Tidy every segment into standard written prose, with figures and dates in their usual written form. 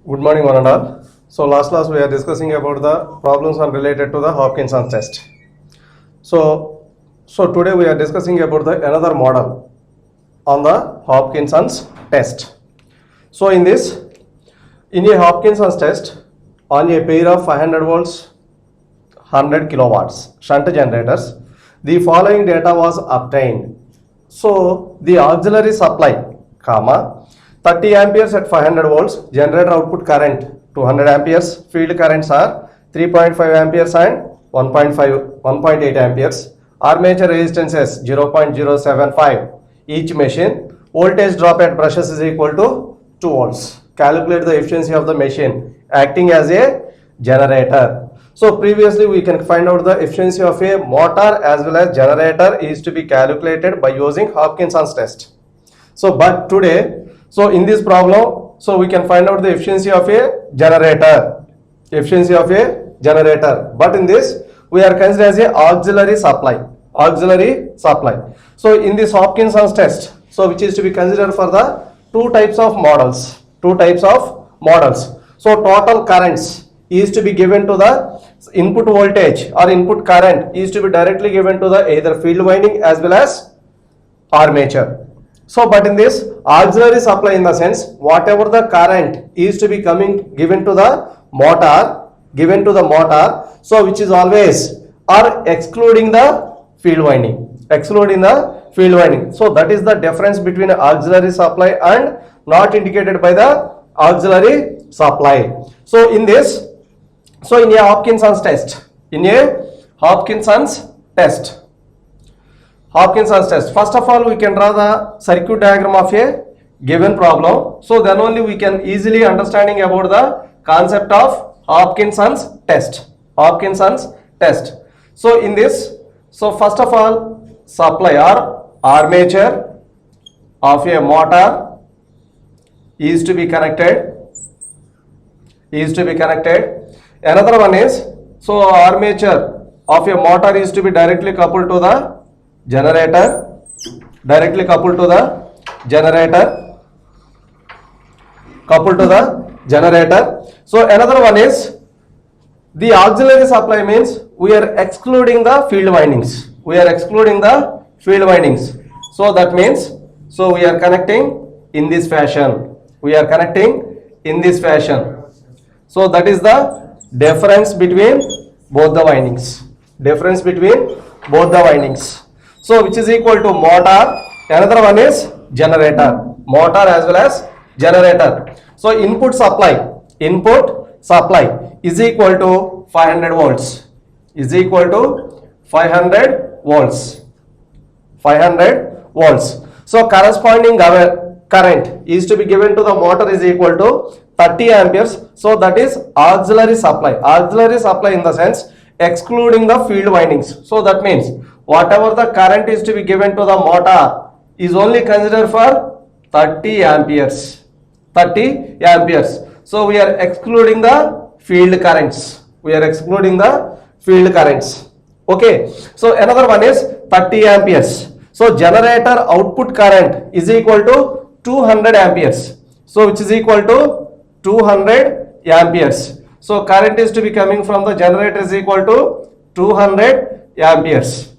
Good morning, one and all. So last class we are discussing about the problems on related to the Hopkinson's test. So today we are discussing about the another model on the Hopkinson's test. So in a Hopkinson's test, on a pair of 500 volts, 100 kilowatts shunt generators, the following data was obtained. So the auxiliary supply, comma, 30 amperes at 500 volts, generator output current 200 amperes, field currents are 3.5 amperes and 1.8 amperes, armature resistance is 0.075 each machine, voltage drop at brushes is equal to 2 volts. Calculate the efficiency of the machine acting as a generator. So previously we can find out the efficiency of a motor as well as generator is to be calculated by using Hopkinson's test. So but today, so in this problem, so we can find out the efficiency of a generator. Efficiency of a generator. But in this, we are considering as a auxiliary supply. Auxiliary supply. So in this Hopkinson's test, so which is to be considered for the two types of models. Two types of models. So total currents is to be given to the input voltage or input current is to be directly given to the either field winding as well as armature. So but in this auxiliary supply, in the sense whatever the current is to be given to the motor, so which is always or excluding the field winding, so that is the difference between auxiliary supply and not indicated by the auxiliary supply. So in this, so in a Hopkinson's test, first of all we can draw the circuit diagram of a given problem, so then only we can easily understanding about the concept of Hopkinson's test. So in this, so first of all, supply or armature of a motor is to be connected. Another one is, so armature of a motor is to be directly coupled to the generator. So another one is the auxiliary supply, means we are excluding the field windings. So that means, so we are connecting in this fashion. So that is the difference between both the windings. So which is equal to motor. Another one is generator. Motor as well as generator. So input supply is equal to 500 volts. 500 volts. So corresponding current is to be given to the motor is equal to 30 amperes. So that is auxiliary supply. In the sense excluding the field windings. So that means whatever the current is to be given to the motor is only considered for 30 amperes. So we are excluding the field currents. Okay. So another one is 30 amperes. So generator output current is equal to 200 amperes. So which is equal to 200 amperes. So current is to be coming from the generator is equal to 200 amperes.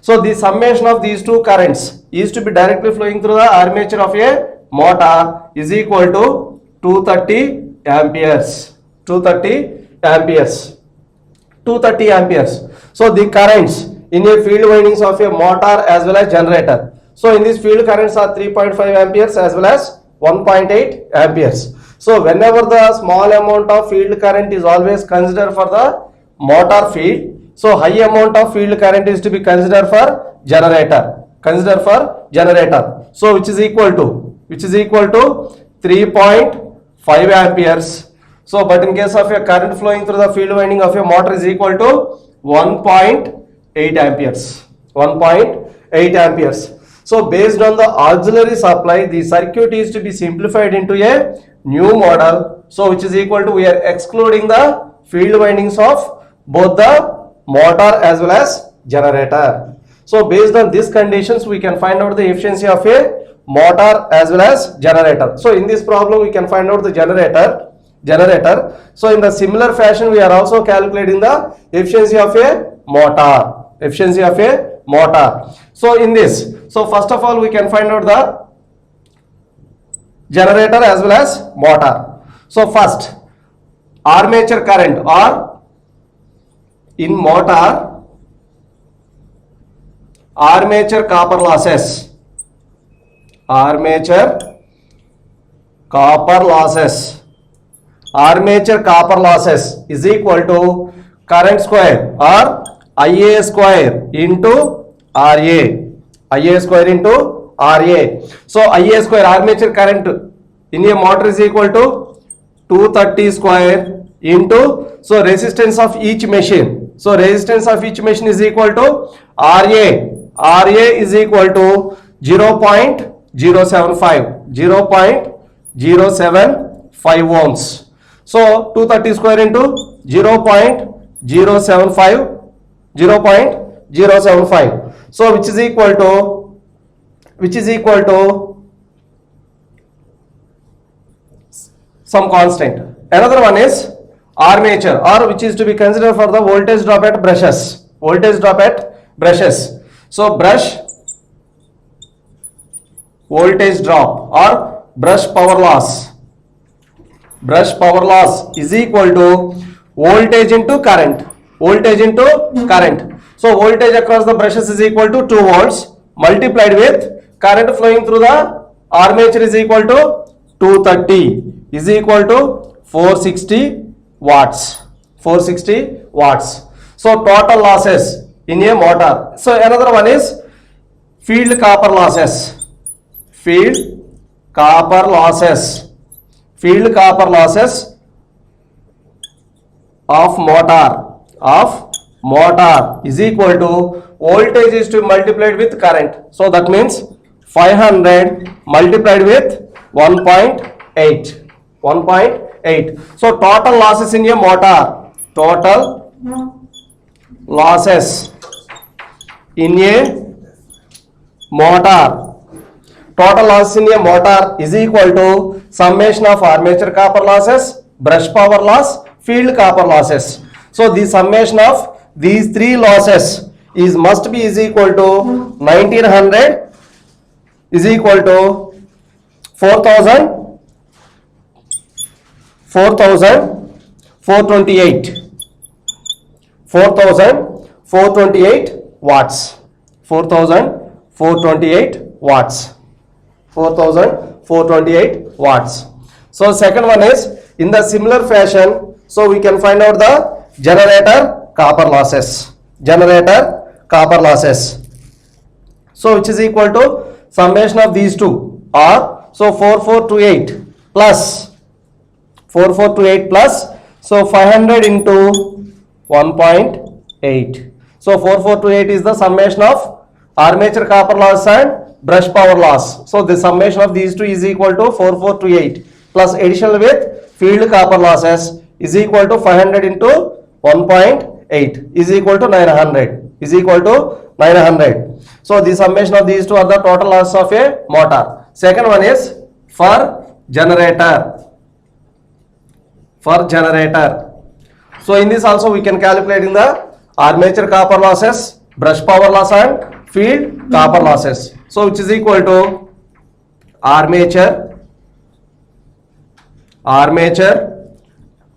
So the summation of these two currents is to be directly flowing through the armature of a motor is equal to 230 amperes. So the currents in a field windings of a motor as well as generator. So in this field currents are 3.5 amperes as well as 1.8 amperes. So whenever the small amount of field current is always considered for the motor field, so high amount of field current is to be considered for generator. So which is equal to 3.5 amperes. So but in case of a current flowing through the field winding of a motor is equal to 1.8 amperes. So based on the auxiliary supply, the circuit is to be simplified into a new model. So which is equal to, we are excluding the field windings of both the motor as well as generator. So based on these conditions, we can find out the efficiency of a motor as well as generator. So in this problem we can find out the generator. So in the similar fashion we are also calculating the efficiency of a motor. So in this, so first of all we can find out the generator as well as motor. So first, armature current, or in motor, armature copper losses is equal to current square, or IA square into RA. So IA square, armature current in a motor, is equal to 230 square into, so resistance of each machine. So resistance of each machine is equal to RA is equal to 0.075 ohms. So 230 square into 0.075. So which is equal to some constant. Another one is armature, or which is to be considered for the voltage drop at brushes. So brush voltage drop or brush power loss is equal to voltage into current. So voltage across the brushes is equal to 2 volts multiplied with current flowing through the armature is equal to 230 is equal to 460 watts. So total losses in a motor. So another one is field copper losses of motor is equal to voltage is to be multiplied with current. So that means 500 multiplied with 1.8. So total losses in a motor, total losses in a motor is equal to summation of armature copper losses, brush power loss, field copper losses. So the summation of these three losses must be equal to 1900 is equal to 4,428 watts. 4,428 watts. So second one is in the similar fashion. So we can find out the generator copper losses. So which is equal to summation of these two, or so 4428 plus so 500 into 1.8. So 4428 is the summation of armature copper loss and brush power loss. So the summation of these two is equal to 4428 plus additional with field copper losses is equal to 500 into 1.8 is equal to 900. So the summation of these two are the total loss of a motor. Second one is for generator. So in this also we can calculate in the armature copper losses, brush power loss and field copper losses. So which is equal to armature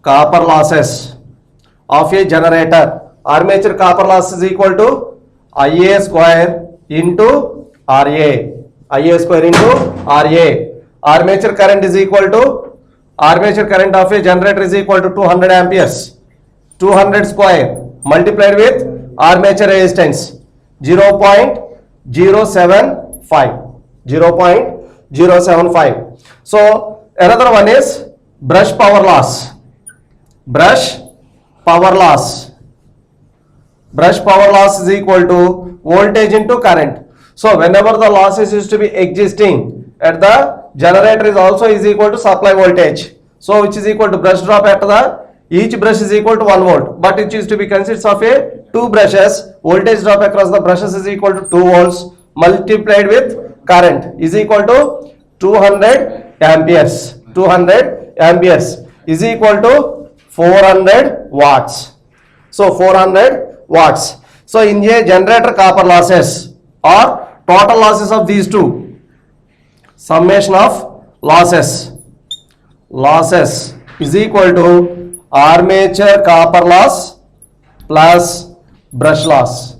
copper losses of a generator. Armature copper loss is equal to IA square into RA. Armature current is equal to, armature current of a generator is equal to 200 amperes. 200 square multiplied with armature resistance 0.075. So another one is brush power loss. Brush power loss is equal to voltage into current. So whenever the losses is to be existing at the generator is also is equal to supply voltage. So which is equal to brush drop at the each brush is equal to 1 volt, but it is to be consists of a 2 brushes. Voltage drop across the brushes is equal to 2 volts multiplied with current is equal to 200 amperes. 200 amperes is equal to 400 watts. So 400 watts. So in a generator copper losses or total losses of these two, summation of losses is equal to armature copper loss plus brush loss.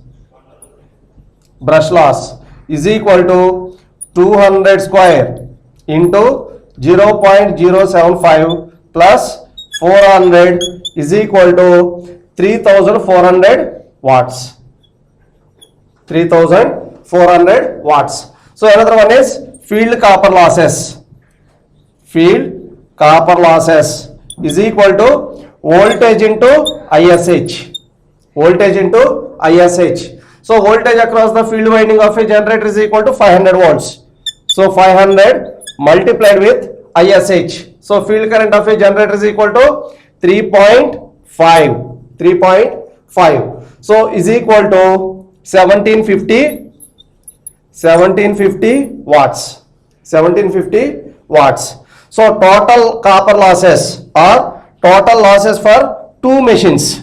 Brush loss is equal to 200 square into 0.075 plus 400 is equal to 3400 watts. 3400 watts. So another one is field copper losses. Field copper losses is equal to voltage into ISH. Voltage into ISH. So voltage across the field winding of a generator is equal to 500 volts. So 500 multiplied with ISH. So field current of a generator is equal to 3.5. 3.5. So is equal to 1750 watts. 1750 watts. So total copper losses are total losses for two machines.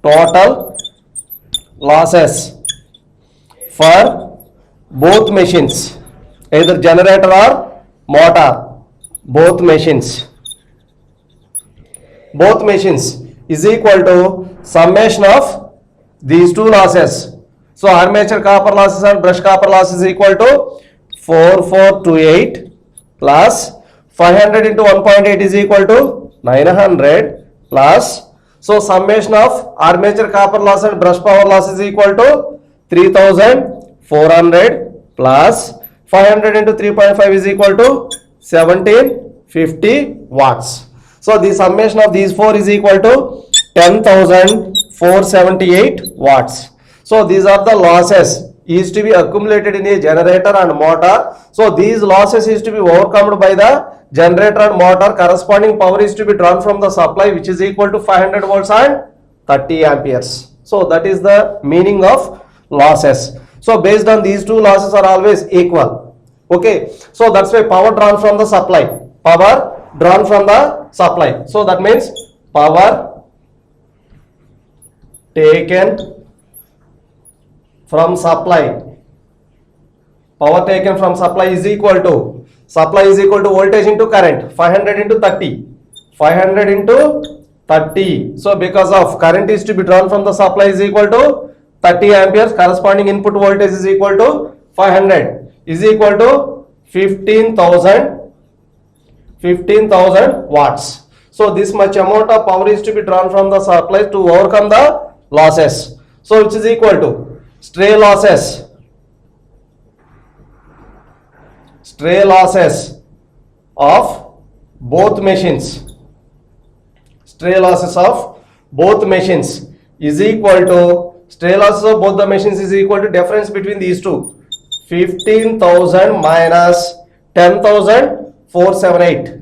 Total losses for both machines, either generator or motor, both machines is equal to summation of these two losses. So armature copper losses and brush copper losses is equal to 4428 plus 500 into 1.8 is equal to 900 plus, so summation of armature copper loss and brush power loss is equal to 3400 plus 500 into 3.5 is equal to 1750 watts. So the summation of these four is equal to 10,478 watts. So these are the losses is to be accumulated in a generator and motor. So these losses is to be overcome by the generator and motor. Corresponding power is to be drawn from the supply, which is equal to 500 volts and 30 amperes. So that is the meaning of losses. So based on these two, losses are always equal. Okay. So that's why power drawn from the supply. Power drawn from the supply. So that means power taken from supply. Power taken from supply is equal to voltage into current, 500 into 30. 500 into 30. So because of current is to be drawn from the supply is equal to 30 amperes, corresponding input voltage is equal to 500 is equal to 15,000 watts. So this much amount of power is to be drawn from the supply to overcome the losses. So which is equal to stray losses of both machines. Stray losses of both machines is equal to stray losses of both the machines is equal to difference between these two, 15,000 minus 10,478.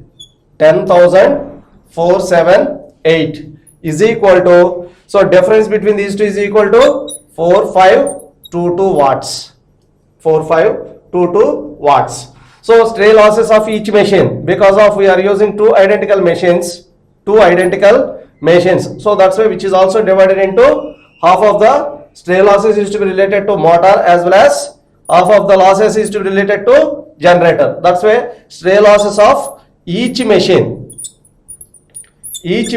10,478 is equal to, so difference between these two is equal to 4522 watts. 4522 watts. So stray losses of each machine, because of we are using two identical machines. So that's why which is also divided into half of the stray losses is to be related to motor as well as half of the losses is to be related to generator. That's why stray losses of each machine is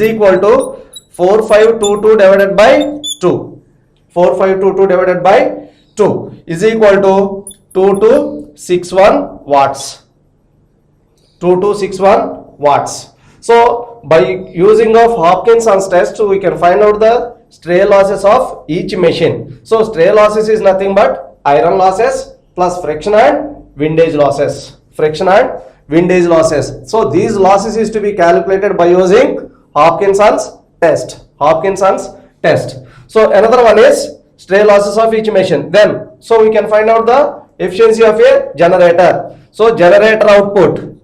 equal to 4522 divided by 2. 4522 divided by 2 is equal to 2261 watts. 2261 watts. So by using of Hopkinson's test, we can find out the stray losses of each machine. So stray losses is nothing but iron losses plus friction and windage losses. So these losses is to be calculated by using Hopkinson's test. So another one is stray losses of each machine. Then so we can find out the efficiency of a generator. So generator output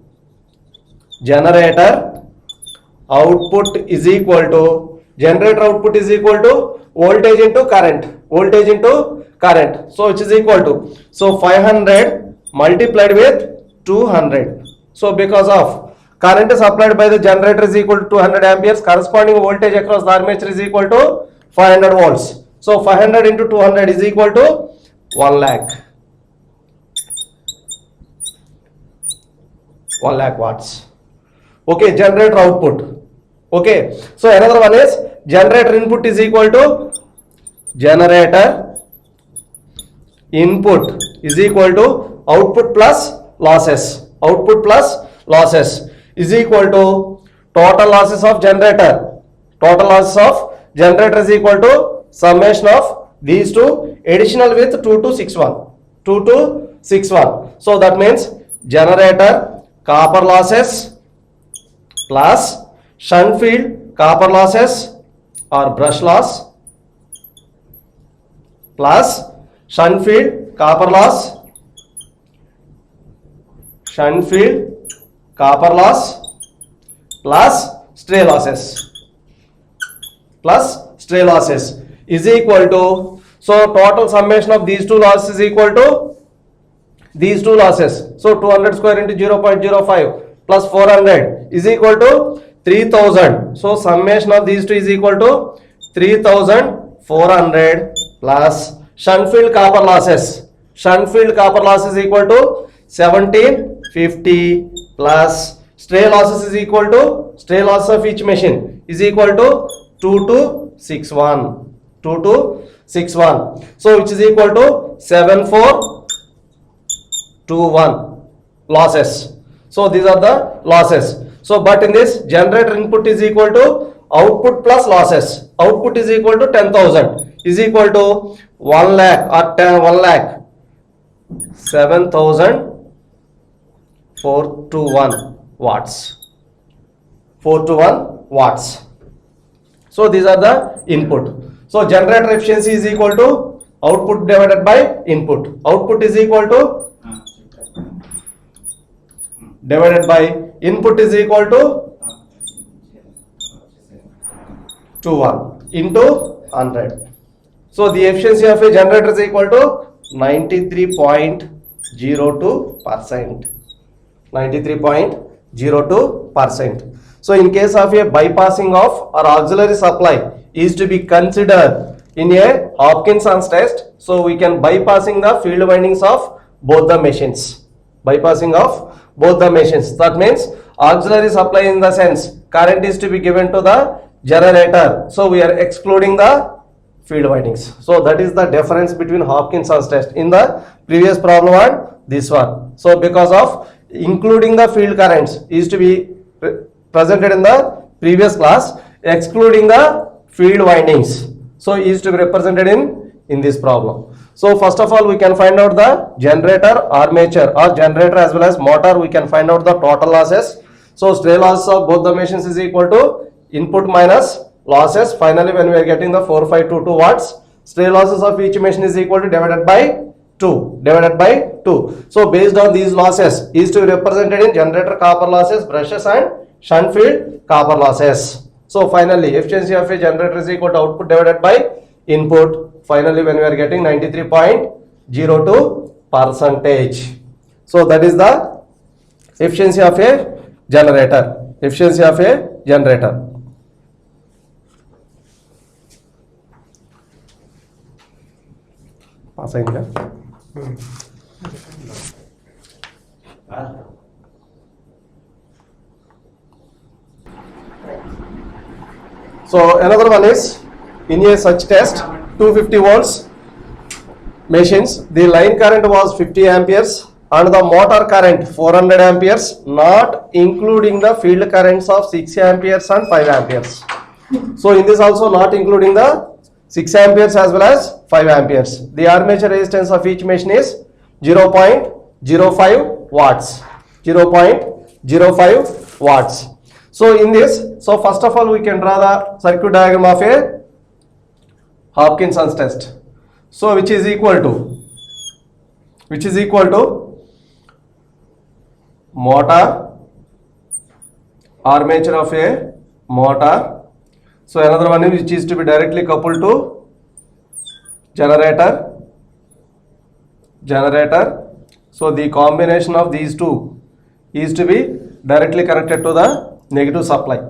is equal to voltage into current. So which is equal to, so 500 multiplied with 200. So because of current supplied by the generator is equal to 200 amperes, corresponding voltage across the armature is equal to 500 volts. So 500 into 200 is equal to 1 lakh. 1 lakh watts. Okay, generator output. Okay, so another one is generator input is equal to generator input is equal to output plus losses. Output plus losses is equal to total losses of generator. Total losses of generator is equal to summation of these two additional with 2261. 2261. So that means generator copper losses plus shunt field copper losses or brush loss plus shunt field copper loss, shunt field copper loss plus stray losses is equal to, so total summation of these two losses is equal to these two losses. So 200 square into 0.05 plus 400 is equal to 3000. So summation of these two is equal to 3400 plus shunt field copper losses. Shunt field copper loss is equal to 1750 plus stray losses is equal to, stray loss of each machine is equal to 2261. 2261. So which is equal to 7421 losses. So these are the losses. So but in this generator input is equal to output plus losses. Output is equal to 10,000 is equal to 1 lakh or 1 lakh 7,421 watts. 421 watts. So these are the input. So generator efficiency is equal to output divided by input. Output is equal to divided by input is equal to 21 into 100. So the efficiency of a generator is equal to 93.02%. 93.02%. So in case of a bypassing of or auxiliary supply is to be considered in a Hopkinson's test, so we can bypassing the field windings of both the machines. Bypassing of both the machines. That means auxiliary supply in the sense current is to be given to the generator. So we are excluding the field windings. So that is the difference between Hopkinson's test in the previous problem and this one. So because of including the field currents is to be presented in the previous class, excluding the field windings, so is to be represented in this problem. So first of all we can find out the generator, armature or generator as well as motor. We can find out the total losses. So stray loss of both the machines is equal to input minus losses. Finally when we are getting the 4522 watts, stray losses of each machine is equal to divided by 2. So based on these losses is to be represented in generator copper losses, brushes and shunt field copper losses. So finally efficiency of a generator is equal to output divided by input. Finally when we are getting 93.02%. So that is the efficiency of a generator. Efficiency of a generator. Pass aయిందా? So another one is in a such test 250 volts machines, the line current was 50 amperes and the motor current 400 amperes, not including the field currents of 6 amperes and 5 amperes. So in this also not including the 6 amperes as well as 5 amperes. The armature resistance of each machine is 0.05 watts. 0.05 watts. So in this, so first of all we can draw the circuit diagram of a Hopkinson's test. So which is equal to motor, armature of a motor. So another one which is to be directly coupled to generator, generator. So the combination of these two is to be directly connected to the negative supply.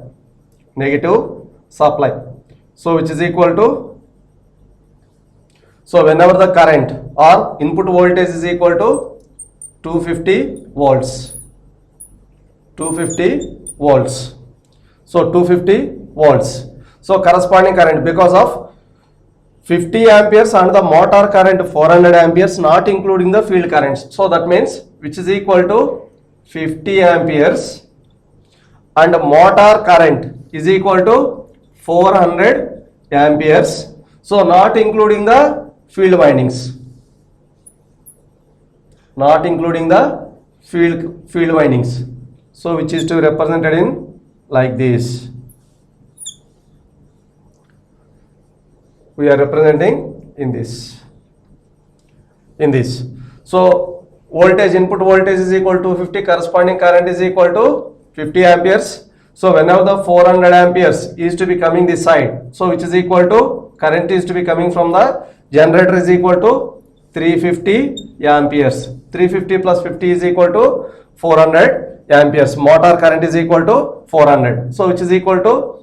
So which is equal to, so whenever the current or input voltage is equal to 250 volts. So 250 volts. So corresponding current, because of 50 amperes and the motor current 400 amperes, not including the field currents. So that means which is equal to 50 amperes and motor current is equal to 400 amperes. So not including the field windings. Field windings. So which is to be represented in like this. We are representing in this. So voltage, input voltage is equal to 50, corresponding current is equal to 50 amperes. So whenever the 400 amperes is to be coming this side, so which is equal to, current is to be coming from the generator is equal to 350 amperes. 350 plus 50 is equal to 400 amperes. Motor current is equal to 400. So which is equal to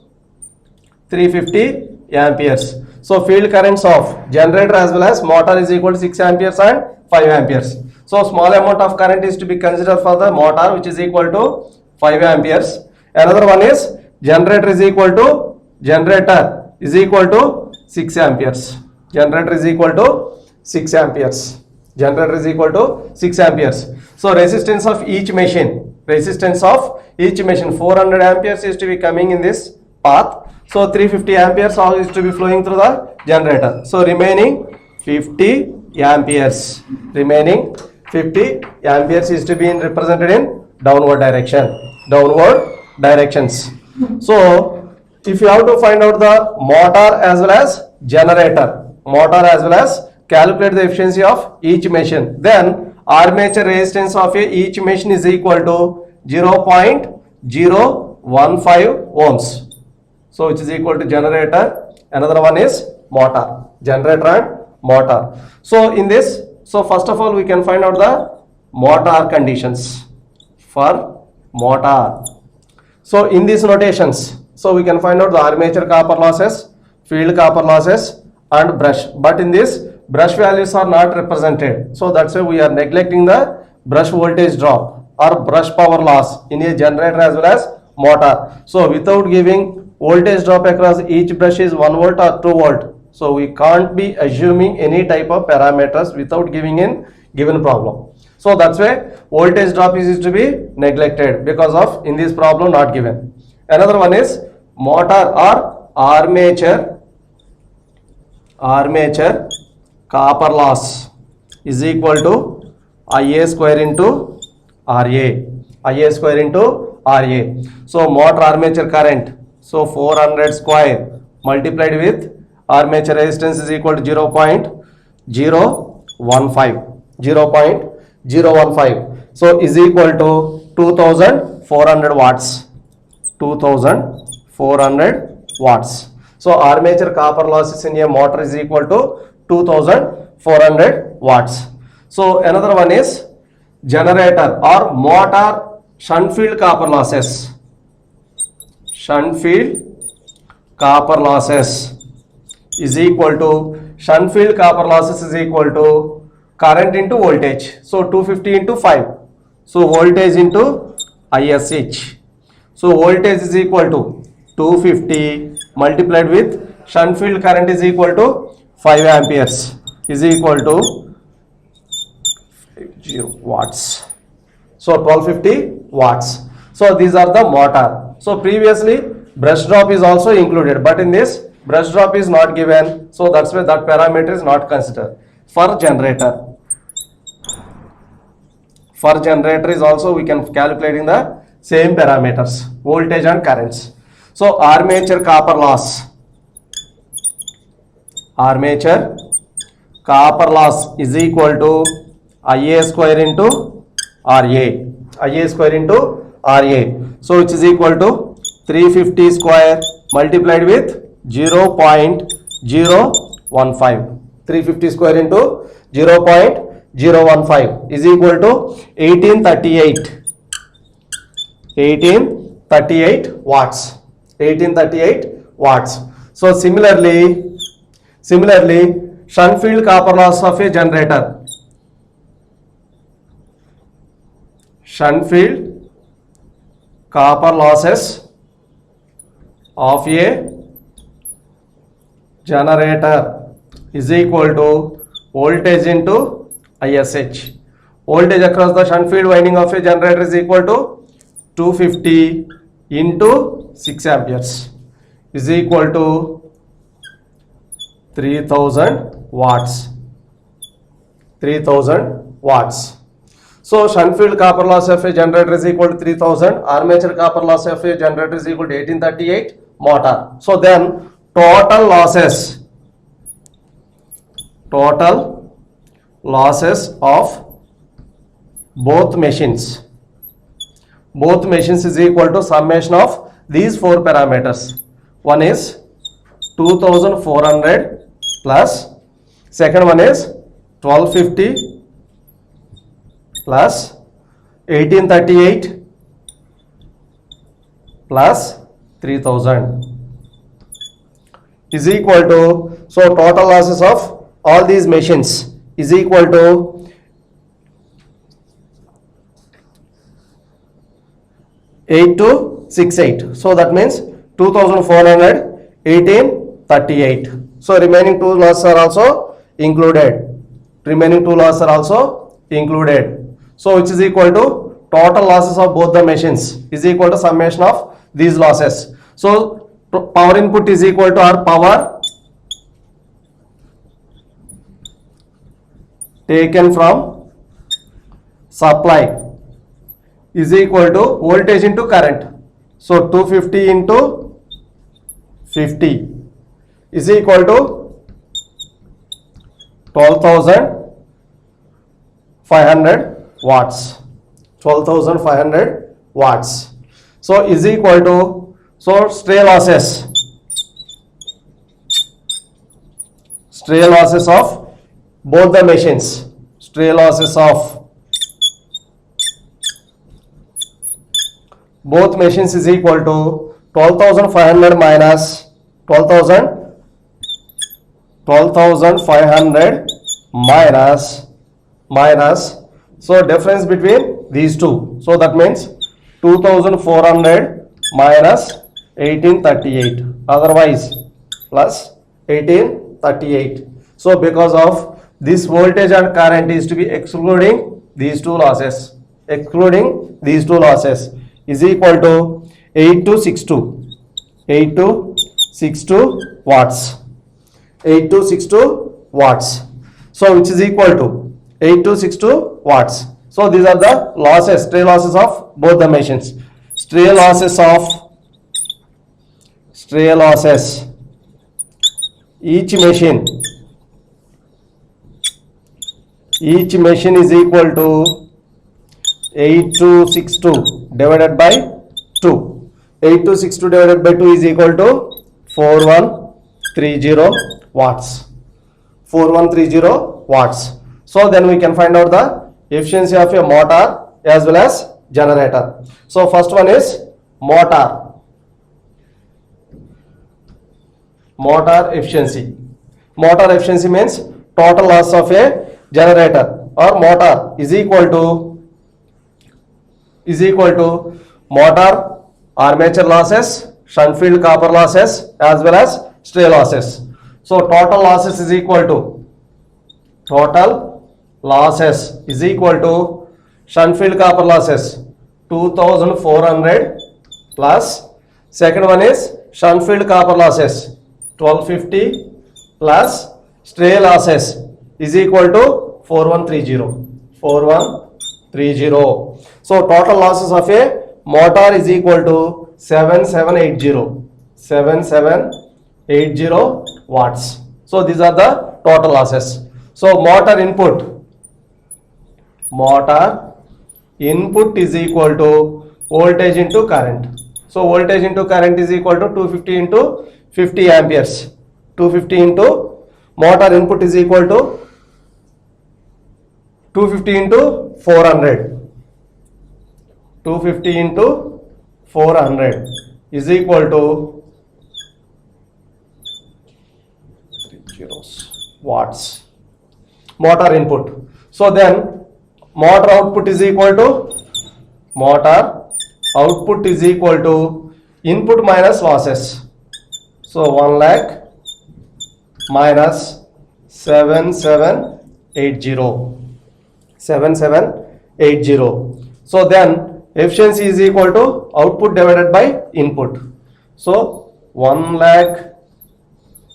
350 amperes. So field currents of generator as well as motor is equal to 6 amperes and 5 amperes. So small amount of current is to be considered for the motor, which is equal to 5 amperes. Another one is generator is equal to 6 amperes. Generator is equal to 6 amperes. So resistance of each machine, 400 amperes is to be coming in this path. So 350 amperes is to be flowing through the generator. So remaining 50 amperes is to be represented in downward directions. So if you have to find out the motor as well as generator, calculate the efficiency of each machine, then armature resistance of each machine is equal to 0.015 ohms. So which is equal to generator. Another one is motor, generator and motor. So in this, so first of all we can find out the motor conditions for motor. So in these notations, so we can find out the armature copper losses, field copper losses and brush. But in this, brush values are not represented. So that's why we are neglecting the brush voltage drop or brush power loss in a generator as well as motor. So without giving voltage drop across each brush is 1 volt or 2 volt. So we can't be assuming any type of parameters without giving in given problem. So that's why voltage drop is to be neglected because of in this problem not given. Another one is motor or armature copper loss is equal to Ia square into Ra. So motor armature current, so 400 square multiplied with armature resistance is equal to 0.015. So is equal to 2400 watts. So armature copper losses in a motor is equal to 2400 watts. So another one is generator or motor shunt field copper losses. Is equal to current into voltage. So 250 into 5. So voltage into ISH. So voltage is equal to 250 multiplied with shunt field current is equal to 5 amperes is equal to 0 watts. So 1250 watts. So these are the motor. So previously brush drop is also included, but in this brush drop is not given. So that's why that parameter is not considered. For generator is also we can calculate in the same parameters, voltage and currents. So armature copper loss is equal to Ia square into Ra. So which is equal to 350 square multiplied with 0.015. 350 square into 015 is equal to 1838 watts. 1838 watts. So similarly shunt field copper loss of a generator. Shunt field copper losses of a generator is equal to voltage into ISH. Voltage across the shunt field winding of a generator is equal to 250 into 6 amperes is equal to 3000 watts. 3000 watts. So shunt field copper loss of a generator is equal to 3000. Armature copper loss of a generator is equal to 1838 motor. So then total losses of both machines is equal to summation of these four parameters. One is 2400 plus, second one is 1250 plus 1838 plus 3000 is equal to, so total losses of all these machines is equal to 8268. So that means 2400, 1838. So remaining two losses are also included. So which is equal to total losses of both the machines is equal to summation of these losses. So power input is equal to our power taken from supply is equal to voltage into current. So 250 into 50 is equal to 12,500 watts. 12,500 watts. So is equal to, so stray losses of both the machines. Stray losses of both machines is equal to 12,500 minus 12,500 minus, so difference between these two. So that means 2,400 minus 1838, otherwise plus 1838. So because of this voltage and current is to be excluding these two losses is equal to 8262 watts. 8262 watts. So which is equal to 8262 watts. So these are the losses, stray losses of both the machines. Stray losses each machine is equal to 8262 divided by 2. 8262 divided by 2 is equal to 4130 watts. 4130 watts. So then we can find out the efficiency of a motor as well as generator. So first one is motor efficiency. Motor efficiency means total loss of a generator or motor is equal to motor armature losses, shunt field copper losses as well as stray losses. So total losses is equal to shunt field copper losses 2400 plus, second one is shunt field copper losses 1250 plus stray losses is equal to 4130. So total losses of a motor is equal to 7780 watts. So these are the total losses. So motor input is equal to voltage into current. So voltage into current is equal to 250 into 50 amperes. 250 into motor input is equal to 250 into 400. 250 into 400 is equal to 3 zeros watts. Motor input. So then motor output is equal to input minus losses. So 1 lakh minus 7780. So then efficiency is equal to output divided by input. So 1 lakh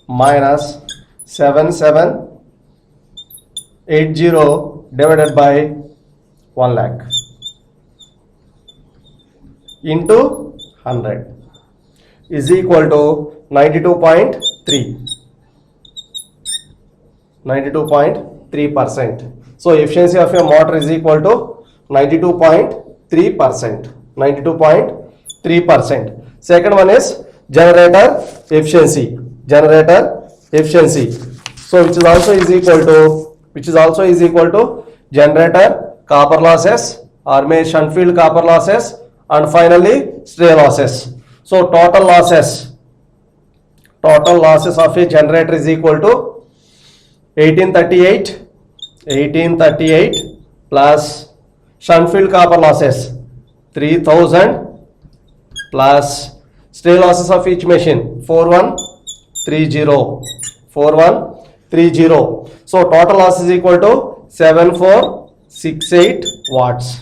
minus 7780 divided by 1 lakh into 100 is equal to 92.3. 92.3%. So efficiency of a motor is equal to 92.3%. 92.3%. Second one is generator efficiency. So which is also is equal to generator copper losses, armature shunt field copper losses, and finally stray losses. So total losses of a generator is equal to 1838 plus shunt field copper losses 3000 plus stray losses of each machine 4130. So total loss is equal to 7468 watts.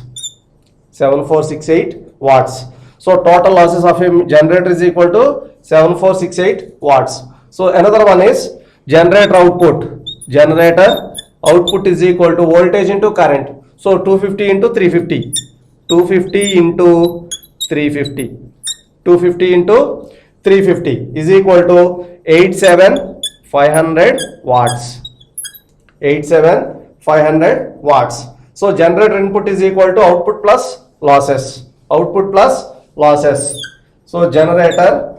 7468 watts. So total losses of a generator is equal to 7468 watts. So another one is generator output. Generator output is equal to voltage into current. So 250 into 350. 250 into 350 is equal to 87500 watts. 87500 watts. So generator input is equal to output plus losses. So generator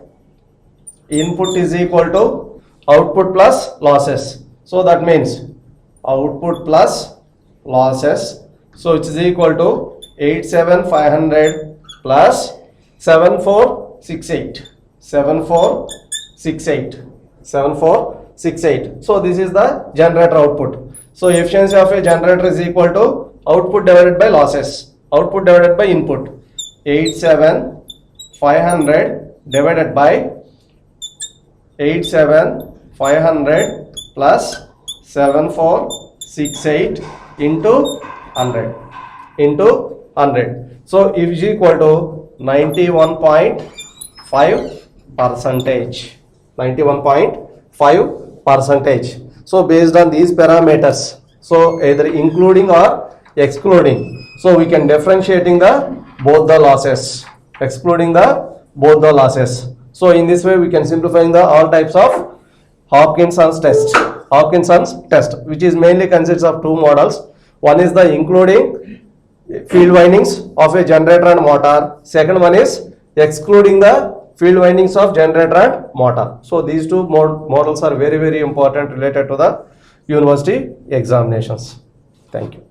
input is equal to output plus losses. So that means output plus losses. So it is equal to 87500 plus 7468. 7468. So this is the generator output. So efficiency of a generator is equal to output divided by losses. Output divided by input. 87500 divided by 87500 plus 7468 into 100. So it is equal to 91.5%. 91.5%. So based on these parameters, so either including or excluding, so we can differentiating the both the losses, excluding the both the losses. So in this way we can simplifying the all types of Hopkinson's test, which is mainly consists of two models. One is the including field windings of a generator and motor. Second one is excluding the field windings of generator and motor. So these two models are very important related to the university examinations. Thank you.